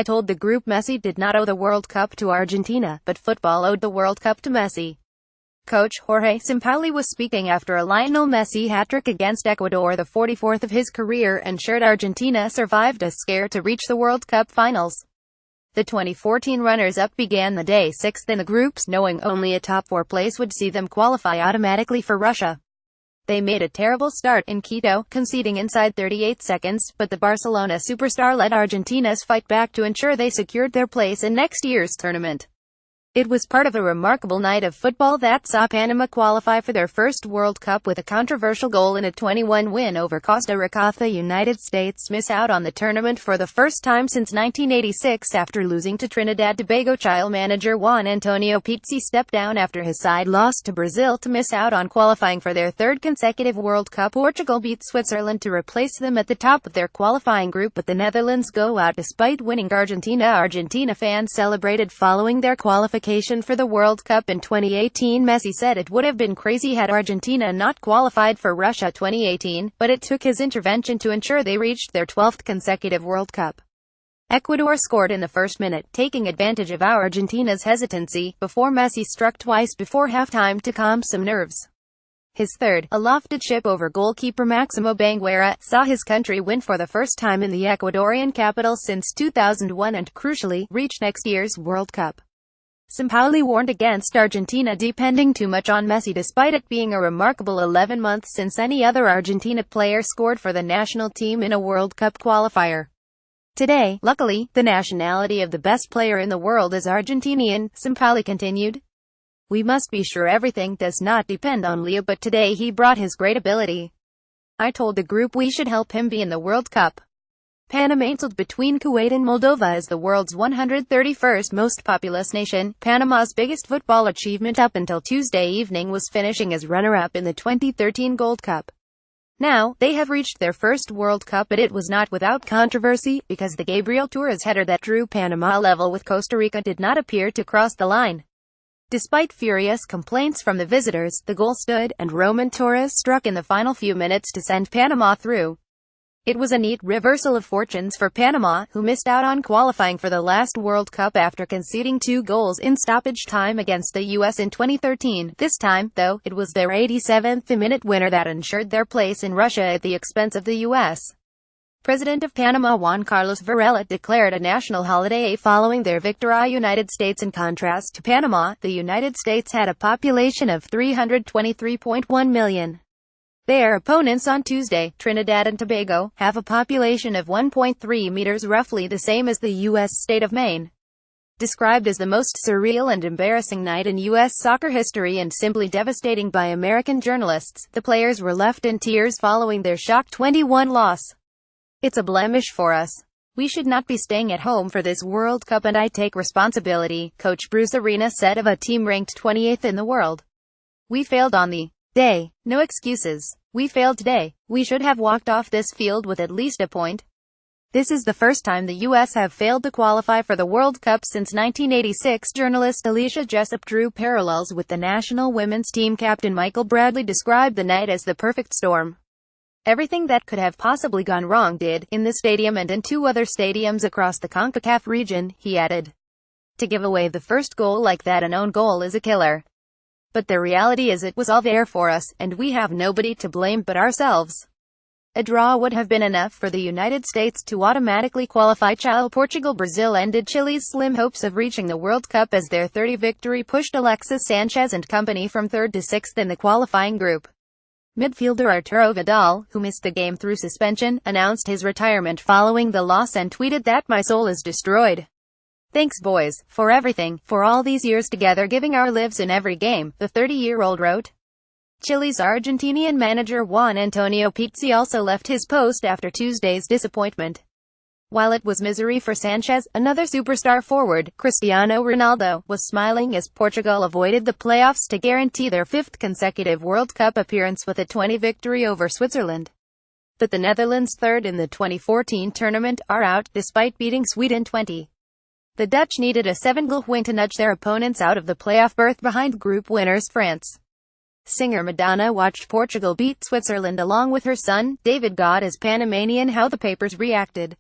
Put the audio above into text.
I told the group Messi did not owe the World Cup to Argentina, but football owed the World Cup to Messi. Coach Jorge Sampaoli was speaking after a Lionel Messi hat-trick against Ecuador, the 44th of his career, ensured Argentina survived a scare to reach the World Cup finals. The 2014 runners-up began the day sixth in the groups, knowing only a top four place would see them qualify automatically for Russia. They made a terrible start in Quito, conceding inside 38 seconds, but the Barcelona superstar led Argentina's fight back to ensure they secured their place in next year's tournament. It was part of a remarkable night of football that saw Panama qualify for their first World Cup with a controversial goal in a 21 win over Costa Rica. The United States miss out on the tournament for the first time since 1986 after losing to Trinidad Tobago. Chile manager Juan Antonio Pizzi stepped down after his side lost to Brazil to miss out on qualifying for their third consecutive World Cup. Portugal beat Switzerland to replace them at the top of their qualifying group, but the Netherlands go out despite winning Argentina. Argentina fans celebrated following their qualification for the World Cup in 2018. Messi said it would have been crazy had Argentina not qualified for Russia 2018, but it took his intervention to ensure they reached their 12th consecutive World Cup. Ecuador scored in the first minute, taking advantage of Argentina's hesitancy, before Messi struck twice before halftime to calm some nerves. His third, a lofted chip over goalkeeper Maximo Banguera, saw his country win for the first time in the Ecuadorian capital since 2001 and, crucially, reach next year's World Cup. Sampaoli warned against Argentina depending too much on Messi, despite it being a remarkable 11 months since any other Argentina player scored for the national team in a World Cup qualifier. Today, luckily, the nationality of the best player in the world is Argentinian, Sampaoli continued. We must be sure everything does not depend on Leo, but today he brought his great ability. I told the group we should help him be in the World Cup. Panama settled between Kuwait and Moldova as the world's 131st most populous nation. Panama's biggest football achievement up until Tuesday evening was finishing as runner-up in the 2013 Gold Cup. Now, they have reached their first World Cup, but it was not without controversy, because the Gabriel Torres header that drew Panama level with Costa Rica did not appear to cross the line. Despite furious complaints from the visitors, the goal stood, and Roman Torres struck in the final few minutes to send Panama through. It was a neat reversal of fortunes for Panama, who missed out on qualifying for the last World Cup after conceding 2 goals in stoppage time against the U.S. in 2013. This time, though, it was their 87th-minute winner that ensured their place in Russia at the expense of the U.S. President of Panama Juan Carlos Varela declared a national holiday following their victory. United States. In contrast to Panama, the United States had a population of 323.1 million. Their opponents on Tuesday, Trinidad and Tobago, have a population of 1.3 meters, roughly the same as the U.S. state of Maine. Described as the most surreal and embarrassing night in U.S. soccer history and simply devastating by American journalists, the players were left in tears following their shock 21 loss. It's a blemish for us. We should not be staying at home for this World Cup, and I take responsibility, Coach Bruce Arena said of a team ranked 28th in the world. We failed on the day. No excuses. We failed today. We should have walked off this field with at least a point. This is the first time the U.S. have failed to qualify for the World Cup since 1986. Journalist Alicia Jessup drew parallels with the national women's team captain Michael Bradley described the night as the perfect storm. Everything that could have possibly gone wrong did, in the stadium and in 2 other stadiums across the CONCACAF region, he added. To give away the first goal like that, an own goal, is a killer. But the reality is it was all there for us, and we have nobody to blame but ourselves. A draw would have been enough for the United States to automatically qualify. Chile. Portugal. Brazil ended Chile's slim hopes of reaching the World Cup as their 30 victory pushed Alexis Sanchez and company from 3rd to 6th in the qualifying group. Midfielder Arturo Vidal, who missed the game through suspension, announced his retirement following the loss and tweeted that "My soul is destroyed. Thanks boys, for everything, for all these years together giving our lives in every game," the 30-year-old wrote. Chile's Argentinian manager Juan Antonio Pizzi also left his post after Tuesday's disappointment. While it was misery for Sanchez, another superstar forward, Cristiano Ronaldo, was smiling as Portugal avoided the playoffs to guarantee their 5th consecutive World Cup appearance with a 20 victory over Switzerland. But the Netherlands, 3rd in the 2014 tournament, are out, despite beating Sweden 20. The Dutch needed a 7-goal win to nudge their opponents out of the playoff berth behind group winners France. Singer Madonna watched Portugal beat Switzerland along with her son, David. God is Panamanian. How the papers reacted.